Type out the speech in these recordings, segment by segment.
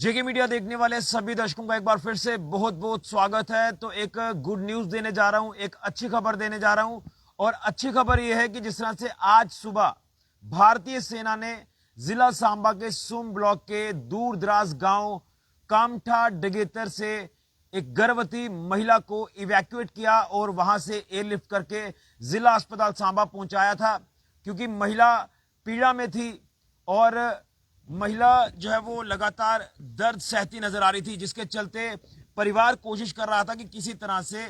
जेके media देखने वाले सभी दर्शकों का एक बार फिर से बहुत बहुत स्वागत है। तो एक गुड न्यूज देने जा रहा हूं, एक अच्छी खबर देने जा रहा हूं। और अच्छी खबर यह है कि जिस तरह से आज सुबह भारतीय सेना ने जिला सांबा के सुम ब्लॉक के दूर दराज गांव कामठा डगेतर से एक गर्भवती महिला को इवैक्यूएट किया और वहां से एयरलिफ्ट करके जिला अस्पताल सांबा पहुंचाया था, क्योंकि महिला पीड़ा में थी और महिला जो है वो लगातार दर्द सहती नजर आ रही थी, जिसके चलते परिवार कोशिश कर रहा था कि किसी तरह से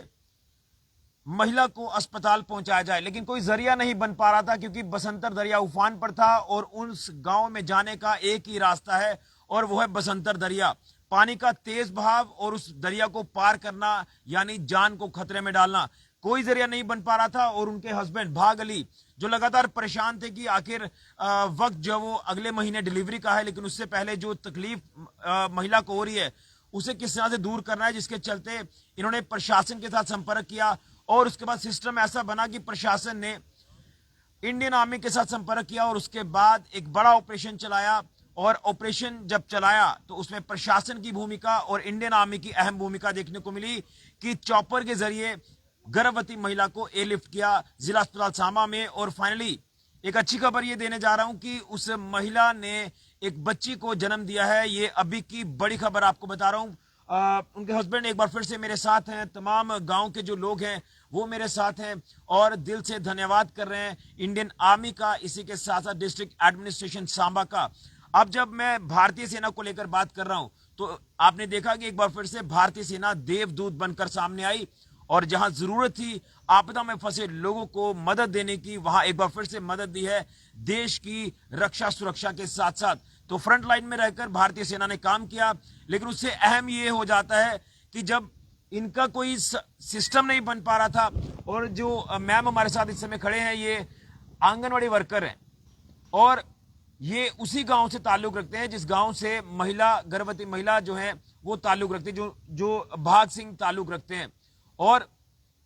महिला को अस्पताल पहुंचाया जाए, लेकिन कोई जरिया नहीं बन पा रहा था, क्योंकि बसंतर दरिया उफान पर था और उस गांव में जाने का एक ही रास्ता है और वो है बसंतर दरिया। पानी का तेज बहाव और उस दरिया को पार करना यानी जान को खतरे में डालना, कोई जरिया नहीं बन पा रहा था। और उनके हस्बैंड भाग अली जो लगातार परेशान थे कि आखिर वक्त जो वो अगले महीने डिलीवरी का है, लेकिन उससे पहले जो तकलीफ महिला को हो रही है उसे किस तरह से दूर करना है, जिसके चलते इन्होंने प्रशासन के साथ संपर्क किया। और उसके बाद सिस्टम ऐसा बना कि प्रशासन ने इंडियन आर्मी के साथ संपर्क किया और उसके बाद एक बड़ा ऑपरेशन चलाया। और ऑपरेशन जब चलाया तो उसमें प्रशासन की भूमिका और इंडियन आर्मी की अहम भूमिका देखने को मिली कि चॉपर के जरिए गर्भवती महिला को एयरलिफ्ट किया जिला अस्पताल सांबा में। और फाइनली एक अच्छी खबर ये देने जा रहा हूं कि उस महिला ने एक बच्ची को जन्म दिया है। ये अभी की बड़ी खबर आपको बता रहा हूं। उनके हस्बैंड एक बार फिर से मेरे साथ हैं, तमाम गांव के जो लोग हैं वो मेरे साथ हैं और दिल से धन्यवाद कर रहे हैं इंडियन आर्मी का, इसी के साथ साथ डिस्ट्रिक्ट एडमिनिस्ट्रेशन सांबा का। अब जब मैं भारतीय सेना को लेकर बात कर रहा हूं तो आपने देखा कि एक बार फिर से भारतीय सेना देवदूत बनकर सामने आई और जहां जरूरत थी आपदा में फंसे लोगों को मदद देने की, वहां एक बार फिर से मदद दी है देश की रक्षा सुरक्षा के साथ साथ। तो फ्रंट लाइन में रहकर भारतीय सेना ने काम किया, लेकिन उससे अहम ये हो जाता है कि जब इनका कोई सिस्टम नहीं बन पा रहा था। और जो मैम हमारे साथ इस समय खड़े हैं ये आंगनवाड़ी वर्कर हैं और ये उसी गांव से ताल्लुक रखते हैं जिस गांव से महिला गर्भवती महिला जो है वो ताल्लुक रखते हैं, जो भाग सिंह ताल्लुक रखते हैं। और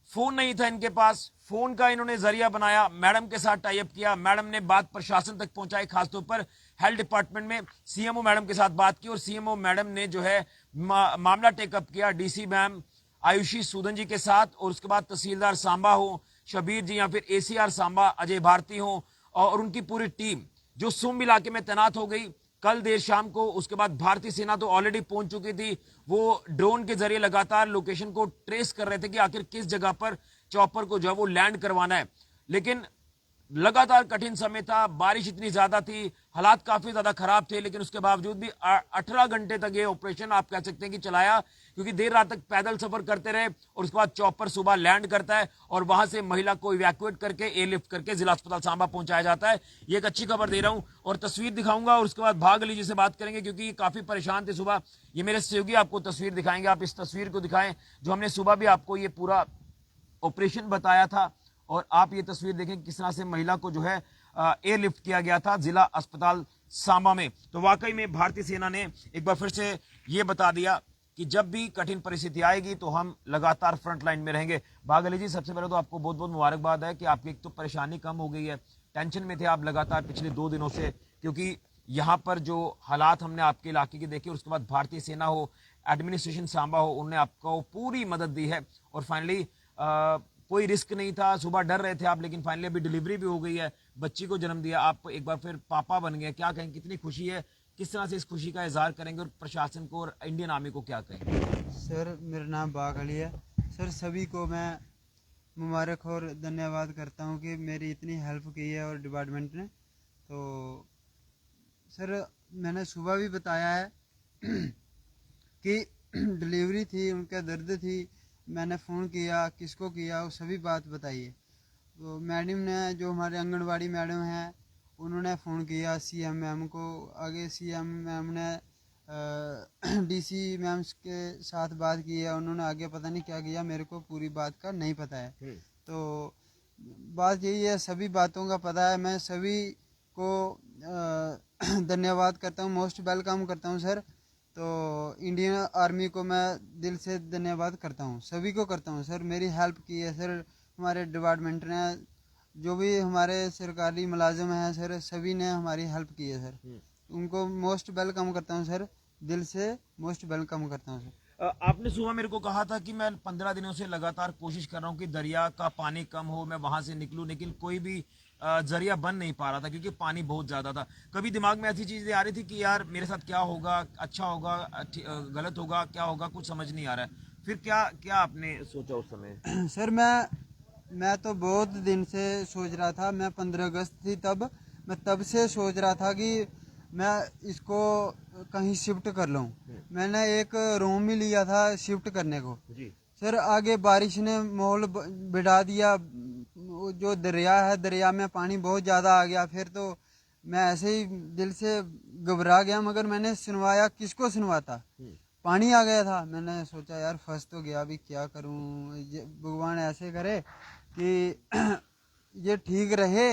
फोन नहीं था इनके पास, फोन का इन्होंने जरिया बनाया, मैडम के साथ टाई अप किया, मैडम ने बात प्रशासन तक पहुंचाई, खासतौर पर हेल्थ डिपार्टमेंट में सीएमओ मैडम के साथ बात की और सीएमओ मैडम ने जो है मामला टेकअप किया डीसी मैम आयुषी सूदन जी के साथ। और उसके बाद तहसीलदार सांबा हो शबीर जी या फिर एसीआर सांबा अजय भारती हो और उनकी पूरी टीम जो सुम इलाके में तैनात हो गई कल देर शाम को। उसके बाद भारतीय सेना तो ऑलरेडी पहुंच चुकी थी, वो ड्रोन के जरिए लगातार लोकेशन को ट्रेस कर रहे थे कि आखिर किस जगह पर चॉपर को जो है वो लैंड करवाना है। लेकिन लगातार कठिन समय था, बारिश इतनी ज्यादा थी, हालात काफी ज्यादा खराब थे, लेकिन उसके बावजूद भी 18 घंटे तक ये ऑपरेशन आप कह सकते हैं कि चलाया, क्योंकि देर रात तक पैदल सफर करते रहे। और उसके बाद चॉपर सुबह लैंड करता है और वहां से महिला को इवैक्यूएट करके एयरलिफ्ट करके जिला अस्पताल सांबा पहुंचाया जाता है। ये एक अच्छी खबर दे रहा हूं और तस्वीर दिखाऊंगा और उसके बाद भाग अली जी से बात करेंगे, क्योंकि काफी परेशान थे सुबह। ये मेरे सहयोगी आपको तस्वीर दिखाएंगे, आप इस तस्वीर को दिखाएं जो हमने सुबह भी आपको ये पूरा ऑपरेशन बताया था। और आप ये तस्वीर देखें किस तरह से महिला को जो है एयरलिफ्ट किया गया था जिला अस्पताल सांबा में। तो वाकई में भारतीय सेना ने एक बार फिर से ये बता दिया कि जब भी कठिन परिस्थिति आएगी तो हम लगातार फ्रंट लाइन में रहेंगे। भागली जी, सबसे पहले तो आपको बहुत बहुत मुबारकबाद है कि आपकी एक तो परेशानी कम हो गई है, टेंशन में थे आप लगातार पिछले 2 दिनों से, क्योंकि यहाँ पर जो हालात हमने आपके इलाके के देखे, उसके बाद भारतीय सेना हो एडमिनिस्ट्रेशन सांबा हो उन्होंने आपको पूरी मदद दी है। और फाइनली कोई रिस्क नहीं था, सुबह डर रहे थे आप, लेकिन फाइनली अभी डिलीवरी भी हो गई है, बच्ची को जन्म दिया, आप एक बार फिर पापा बन गए। क्या कहें, कितनी खुशी है, किस तरह से इस खुशी का इजहार करेंगे और प्रशासन को और इंडियन आर्मी को क्या कहेंगे? सर मेरा नाम बाग अली है। सर सभी को मैं मुबारक और धन्यवाद करता हूँ कि मेरी इतनी हेल्प की है और डिपार्टमेंट ने। तो सर मैंने सुबह भी बताया है कि डिलीवरी थी, उनका दर्द थी, मैंने फ़ोन किया, किसको किया, वो सभी बात बताई है। तो मैडम ने जो हमारे आंगनवाड़ी मैडम हैं उन्होंने फ़ोन किया सीएम मैम को, आगे सीएम मैम ने डीसी मैम के साथ बात की है, उन्होंने आगे पता नहीं क्या किया, मेरे को पूरी बात का नहीं पता है। तो बात यही है, सभी बातों का पता है, मैं सभी को धन्यवाद करता हूँ, मोस्ट वेलकम करता हूँ सर। तो इंडियन आर्मी को मैं दिल से धन्यवाद करता हूँ, सभी को करता हूँ सर। मेरी हेल्प की है सर हमारे डिपार्टमेंट ने, जो भी हमारे सरकारी मुलाजिम हैं सर, सभी ने हमारी हेल्प की है सर, उनको मोस्ट वेलकम करता हूँ सर। दिल से मोस्ट वेलकम करता हूँ सर। आपने सुबह मेरे को कहा था कि मैं 15 दिनों से लगातार कोशिश कर रहा हूँ कि दरिया का पानी कम हो, मैं वहां से निकलूं, लेकिन कोई भी जरिया बन नहीं पा रहा था क्योंकि पानी बहुत ज्यादा था। कभी दिमाग में ऐसी चीजें आ रही थी कि यार मेरे साथ क्या होगा, अच्छा होगा, गलत होगा, क्या होगा, कुछ समझ नहीं आ रहा है। फिर क्या क्या आपने सोचा उस समय? सर मैं तो बहुत दिन से सोच रहा था, मैं 15 अगस्त थी तब, मैं तब से सोच रहा था कि मैं इसको कहीं शिफ्ट कर लूँ। मैंने एक रूम ही लिया था शिफ्ट करने को। जी सर आगे बारिश ने माहौल बिगड़ा दिया, वो जो दरिया है, दरिया में पानी बहुत ज़्यादा आ गया। फिर तो मैं ऐसे ही दिल से घबरा गया, मगर मैंने सुनवाया, किसको सुनवाता, पानी आ गया था। मैंने सोचा यार फंस तो गया, अभी क्या करूं, ये भगवान ऐसे करे कि ये ठीक रहे,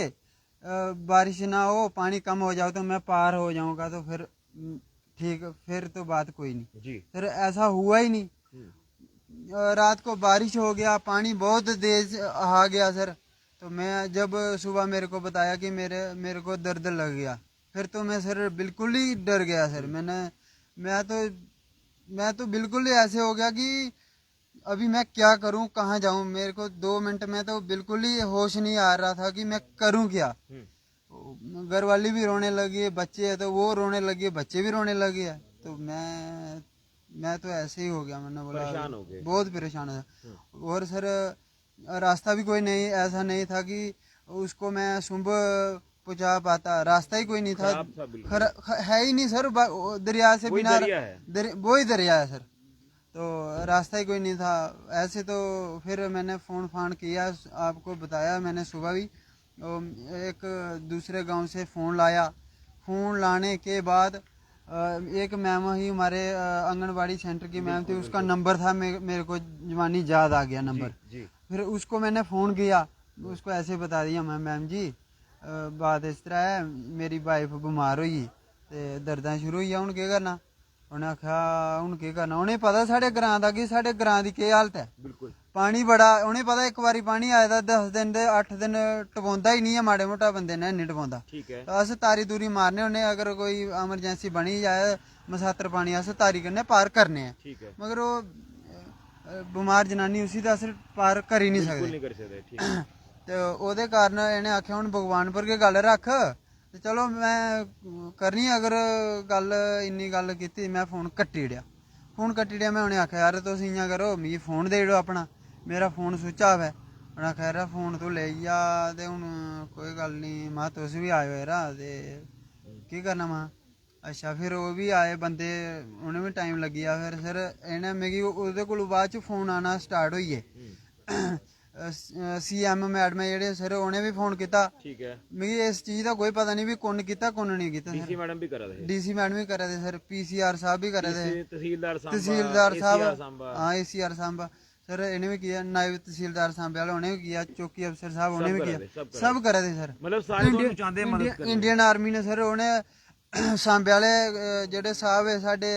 बारिश ना हो, पानी कम हो जाओ तो मैं पार हो जाऊंगा, तो फिर ठीक, फिर तो बात कोई नहीं। जी। फिर ऐसा हुआ ही नहीं। रात को बारिश हो गया, पानी बहुत तेज आ गया सर। तो मैं जब सुबह मेरे को बताया कि मेरे को दर्द लग गया, फिर तो मैं सर बिल्कुल ही डर गया सर। मैं तो मैं तो बिल्कुल ही ऐसे हो गया कि अभी मैं क्या करूं, कहाँ जाऊं। मेरे को 2 मिनट में तो बिल्कुल ही होश नहीं आ रहा था कि मैं करूं क्या। घर वाली भी रोने लगी, बच्चे है तो वो रोने लगे, बच्चे भी रोने लगे है। तो मैं तो ऐसे ही हो गया। मैंने बोला परेशान हो गए। बहुत परेशान था। और सर रास्ता भी कोई नहीं, ऐसा नहीं था कि उसको मैं सुबह पहुंचा पाता, रास्ता ही कोई नहीं था। खराब था बिल्कुल। है ही नहीं सर, दरिया से वही बिना दरिया है। वही दरिया है सर। तो रास्ता ही कोई नहीं था ऐसे। तो फिर मैंने फ़ोन फान किया, आपको बताया मैंने सुबह भी। एक दूसरे गांव से फ़ोन लाया। फ़ोन लाने के बाद एक मैम ही हमारे आंगनबाड़ी सेंटर की मैम थी, उसका नंबर था, मेरे को जवानी याद आ गया जी नंबर। जी फिर उसको मैंने फ़ोन किया, उसको ऐसे बता दिया, मैम जी बात इस तरह है, मेरी वाइफ बीमार हुई ते दर्दां शुरू होई, हून केह् करना। उन्हें आख्या हून केह् करना, उनें पता साढ़े ग्रां दा कि साढ़े ग्रां दी केह् हालत है। बिल्कुल। पानी बड़ा, उनें पता एक बारी पानी आए दा 10 दिन दे 8 दिन टपोंदा ही नहीं है, माड़े मोटा बंदे ने नहीं टपोंदा। ठीक है। तो अस तारी तूरी मारने होन्ने, अगर कोई एमरजेंसी बनी जाए मसातर पानी अस तारी कन्नै पार करने हैं। ठीक है। मगर वो बमार जनानी उसी तो अस पार कर ही नहीं बिल्कुल सकदे। नहीं कर सकते। ठीक है। ते ओह्दे कारण इ'नें आखेआ हून भगवान पर गै गल्ल रख। ते चलो मैं करनी, अगर गल्ल इन्नी गल्ल कीती, मैं फोन कट्टी ओड़ेआ। फोन कट्टी ओड़ेआ। मैं उ'नें आखेआ यार तुस इ'यां करो, मिगी फोन देई ओड़ो अपना, मेरा फोन स्विच ऑफ है। उ'नें आखेआ यार फोन तू लेई जा, ते हून कोई गल्ल नहीं, महां तुस बी आएओ यरा, ते केह् करना। महां अच्छा। फिर ओह् बी आए बंदे, उ'नें बी टाइम लग्गी गेआ। फिर सर इ'नें मिगी ओह्दे कोलू बाद च फोन आना स्टार्ट होई गे। CM मैडम जेह्ड़े सर, उ'नें बी फोन कीता। ठीक है। मिगी इस चीज़ दा कोई पता नहीं भी कुन्न कीता कुन्न नहीं कीता डीसी सर। मैडम भी करा रहे। DC मैडम भी करा दे सर, PCR साहब भी करा दे, तहसीलदार सांबा, तहसीलदार साहब, एसीआर सांबा, हाँ ACR सांबा सर इन्हें भी किया, नायब तहसीलदार सांबे वाले उन्हें भी किया, चौकी अफसर साहब उन्हें सब भी करा किया, दे, सब करा सब दे। करा दे सर। मतलब सारे तो चाहते हैं मदद करने। इंडियन आर्मी ने सर, उन्हें सांबे वाले जेह्ड़े साहब है साढ़े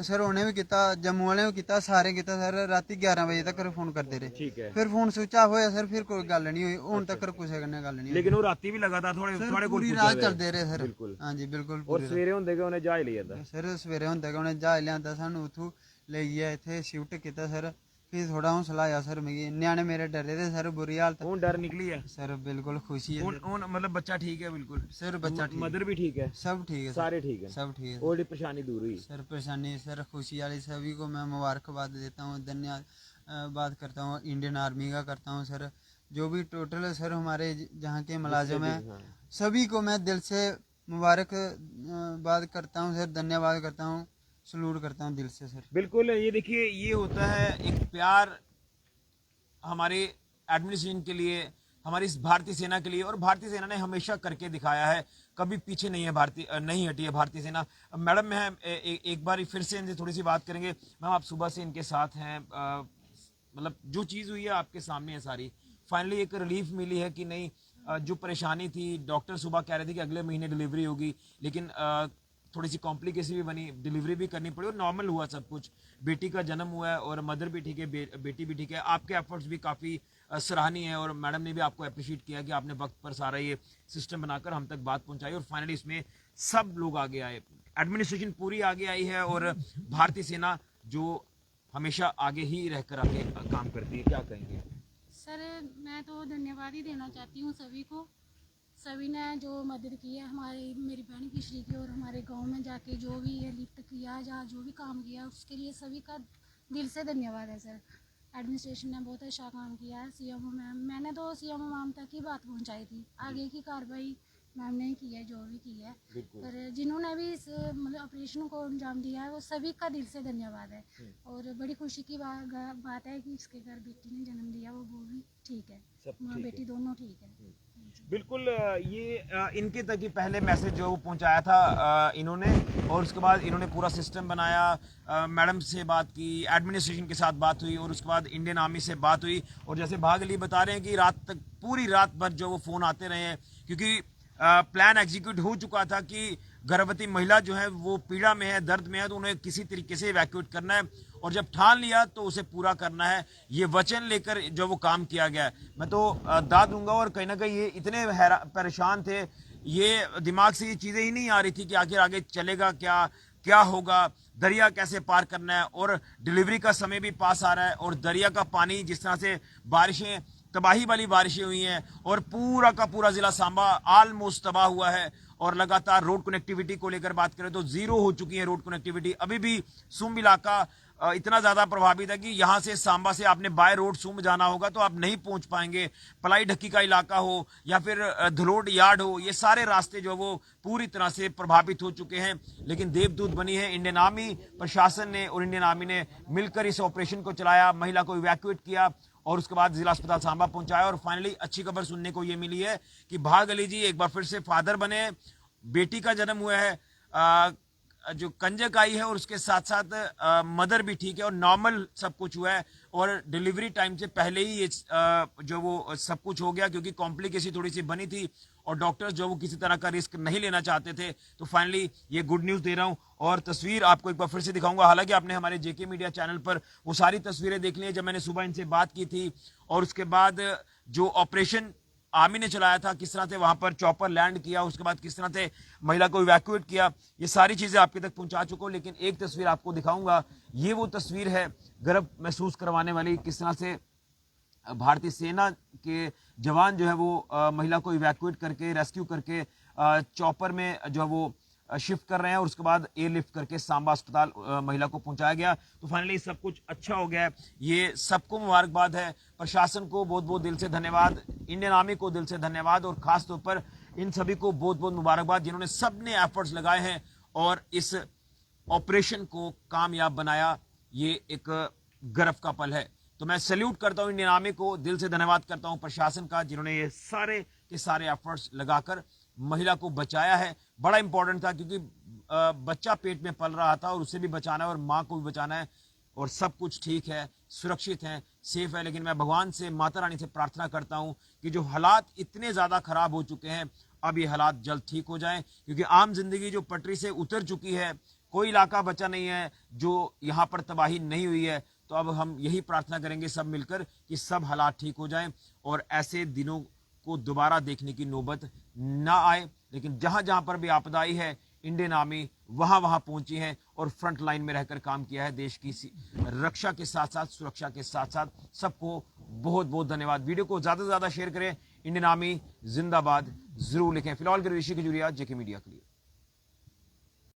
सर, उ'नें भी कीता, जम्मू वाले भी कीता, सारे कीता सर। राती 11 बजे तक फोन करते रहे। ठीक है। फिर फोन स्विच ऑफ होया सर, फिर कोई गल्ल नहीं हुई, हून तक कुसै कन्नै गल्ल नहीं लेकिन होई वो राती भी लगातार थोड़े सर। थोड़े कोल पूरी पुज्जा रात दे। चलते रहे सर। बिल्कुल। हाँ जी बिल्कुल और पूरी रात सवेरे होंदे गै उन्हें जहाज लेई जंदा। सर। सवेरे होंदे गै उ'नें ज्हाज लेआंदा सानूं उत्थूं लेइयै इत्थै शिफ्ट कीता सर। फ्ही थोड़ा हौसला आया सर मिगी, ञ्याणे मेरे डरे दे सर, बुरी हालत हून डर निकली है। सर। बिल्कुल खुशी है सर। हून मतलब बच्चा ठीक है बिल्कुल। सर बच्चा ठीक मदर भी ठीक है। सब ठीक है सर, सारे ठीक है। सब ठीक है और परेशानी दूर हुई। सर। परेशानी सर खुशी वाली, सभी को मैं मुबारकबाद देता हूँ, धन्यवाद करता हूँ इंडियन आर्मी का करता हूँ सर। जो भी टोटल सर हमारे जहाँ के मुलाजिम हैं, हाँ। सभी को मैं दिल से मुबारकबाद करता हूँ सर, धन्यवाद करता हूँ, सलूट करता हूँ दिल से सर। बिल्कुल। ये देखिए, ये होता है एक प्यार हमारे एडमिनिस्ट्रेशन के लिए, हमारी इस भारतीय सेना के लिए, और भारतीय सेना ने हमेशा करके दिखाया है, कभी पीछे नहीं है, नहीं हटी है भारतीय सेना। मैडम मैं एक बार फिर से इनसे थोड़ी सी बात करेंगे। मैम आप सुबह से इनके साथ हैं, मतलब जो चीज़ हुई है आपके सामने है सारी। फाइनली एक रिलीफ मिली है कि नहीं? जो परेशानी थी, डॉक्टर सुबह कह रहे थे कि अगले महीने डिलीवरी होगी, लेकिन थोड़ी सी कॉम्प्लिकेशन भी बनी, डिलीवरी भी करनी पड़ी और नॉर्मल हुआ सब कुछ। बेटी का जन्म हुआ है और मदर भी ठीक है, बेटी भी ठीक है। आपके एफर्ट्स भी काफ़ी सराहनीय है और मैडम ने भी आपको अप्रिशिएट किया कि आपने वक्त पर सारा ये सिस्टम बनाकर हम तक बात पहुंचाई और फाइनली इसमें सब लोग आगे आए, एडमिनिस्ट्रेशन पूरी आगे आई है और भारतीय सेना जो हमेशा आगे ही रहकर आगे काम करती है। क्या कहेंगे सर? मैं तो धन्यवाद ही देना चाहती हूँ सभी को, सभी ने जो मदद की है हमारी, मेरी बहन किशरी की, और हमारे गांव में जाके जो भी ये लिफ्ट किया, जहाँ जो भी काम किया उसके लिए सभी का दिल से धन्यवाद है सर। एडमिनिस्ट्रेशन ने बहुत अच्छा काम किया है। सीएमओ मैम, मैंने तो सीएमओ मैम तक ही बात पहुंचाई थी, आगे की कार्रवाई मैम ने की है जो भी की है, पर जिन्होंने भी इस मतलब ऑपरेशन को अंजाम दिया है वो सभी का दिल से धन्यवाद है। और बड़ी खुशी की बात है कि इसके घर बेटी ने जन्म दिया, वो भी ठीक है, माँ बेटी दोनों ठीक है। बिल्कुल, ये इनके तक ही पहले मैसेज जो पहुंचाया था इन्होंने, और उसके बाद इन्होंने पूरा सिस्टम बनाया, मैडम से बात की, एडमिनिस्ट्रेशन के साथ बात हुई और उसके बाद इंडियन आर्मी से बात हुई। और जैसे भाग अली बता रहे हैं कि रात तक, पूरी रात भर जो वो फ़ोन आते रहे हैं, क्योंकि प्लान एग्जीक्यूट हो चुका था कि गर्भवती महिला जो है वो पीड़ा में है, दर्द में है, तो उन्हें किसी तरीके से इवैक्यूएट करना है और जब ठान लिया तो उसे पूरा करना है, ये वचन लेकर जो वो काम किया गया है। मैं तो दाद दूंगा और कहीं ना कहीं ये इतने परेशान थे, ये दिमाग से ये चीज़ें ही नहीं आ रही थी कि आखिर आगे चलेगा क्या, क्या होगा, दरिया कैसे पार करना है, और डिलीवरी का समय भी पास आ रहा है और दरिया का पानी, जिस तरह से बारिशें, तबाही वाली बारिशें हुई हैं और पूरा का पूरा जिला सांबा ऑलमोस्ट तबाह हुआ है और लगातार रोड कनेक्टिविटी को लेकर बात करें तो जीरो हो चुकी है रोड कनेक्टिविटी। अभी भी सुम्ब इलाका इतना ज्यादा प्रभावित है कि यहां से सांबा से आपने बाय रोड सुम्ब जाना होगा तो आप नहीं पहुंच पाएंगे। पलाई ढक्की का इलाका हो या फिर धलोड यार्ड हो, ये सारे रास्ते जो वो पूरी तरह से प्रभावित हो चुके हैं। लेकिन देवदूत बनी है इंडियन आर्मी, प्रशासन ने और इंडियन आर्मी ने मिलकर इस ऑपरेशन को चलाया, महिला को इवैक्यूएट किया और उसके बाद जिला अस्पताल सांबा पहुंचाया। और फाइनली अच्छी खबर सुनने को यह मिली है कि भाग अली जी एक बार फिर से फादर बने, बेटी का जन्म हुआ है, जो कंजक आई है और उसके साथ साथ मदर भी ठीक है और नॉर्मल सब कुछ हुआ है और डिलीवरी टाइम से पहले ही ये जो वो सब कुछ हो गया, क्योंकि कॉम्प्लिकेशन थोड़ी सी बनी थी और डॉक्टर्स जो वो किसी तरह का रिस्क नहीं लेना चाहते थे। तो फाइनली ये गुड न्यूज़ दे रहा हूं और तस्वीर आपको एक बार फिर से दिखाऊंगा। हालांकि आपने हमारे जेके मीडिया चैनल पर वो सारी तस्वीरें देख ली हैं जब मैंने सुबह इनसे बात की थी, और उसके बाद जो ऑपरेशन आर्मी ने चलाया था, किस तरह से वहां पर चॉपर लैंड किया, उसके बाद किस तरह से महिला को इवैक्यूएट किया, ये सारी चीजें आपके तक पहुंचा चुका हूं। लेकिन एक तस्वीर आपको दिखाऊंगा, ये वो तस्वीर है गर्व महसूस करवाने वाली, किस तरह से भारतीय सेना के जवान जो है वो महिला को इवैक्यूएट करके, रेस्क्यू करके चॉपर में जो है वो शिफ्ट कर रहे हैं और उसके बाद एयरलिफ्ट करके सांबा अस्पताल महिला को पहुंचाया गया। तो फाइनली सब कुछ अच्छा हो गया है, ये सबको मुबारकबाद है। प्रशासन को बहुत बहुत दिल से धन्यवाद, इंडियन आर्मी को दिल से धन्यवाद और खास तौर पर इन सभी को बहुत बहुत मुबारकबाद जिन्होंने सबने एफर्ट्स लगाए हैं और इस ऑपरेशन को कामयाब बनाया। ये एक गर्व का पल है। तो मैं सैल्यूट करता हूं इंडियन आर्मी को, दिल से धन्यवाद करता हूं प्रशासन का जिन्होंने ये सारे के सारे एफर्ट्स लगाकर महिला को बचाया है। बड़ा इंपॉर्टेंट था क्योंकि बच्चा पेट में पल रहा था और उसे भी बचाना है और माँ को भी बचाना है और सब कुछ ठीक है, सुरक्षित है, सेफ है। लेकिन मैं भगवान से, माता रानी से प्रार्थना करता हूं कि जो हालात इतने ज्यादा खराब हो चुके हैं अब ये हालात जल्द ठीक हो जाएं, क्योंकि आम जिंदगी जो पटरी से उतर चुकी है, कोई इलाका बचा नहीं है जो यहाँ पर तबाही नहीं हुई है। तो अब हम यही प्रार्थना करेंगे सब मिलकर कि सब हालात ठीक हो जाएं और ऐसे दिनों को दोबारा देखने की नौबत ना आए। लेकिन जहां जहां पर भी आपदा आई है इंडियन आर्मी वहां वहां पहुंची है और फ्रंट लाइन में रहकर काम किया है देश की रक्षा के साथ साथ, सुरक्षा के साथ साथ। सबको बहुत बहुत धन्यवाद। वीडियो को ज्यादा से ज्यादा शेयर करें। इंडियन आर्मी जिंदाबाद जरूर लिखें। फिलहाल के ऋषि खजूरिया, जेके मीडिया के लिए।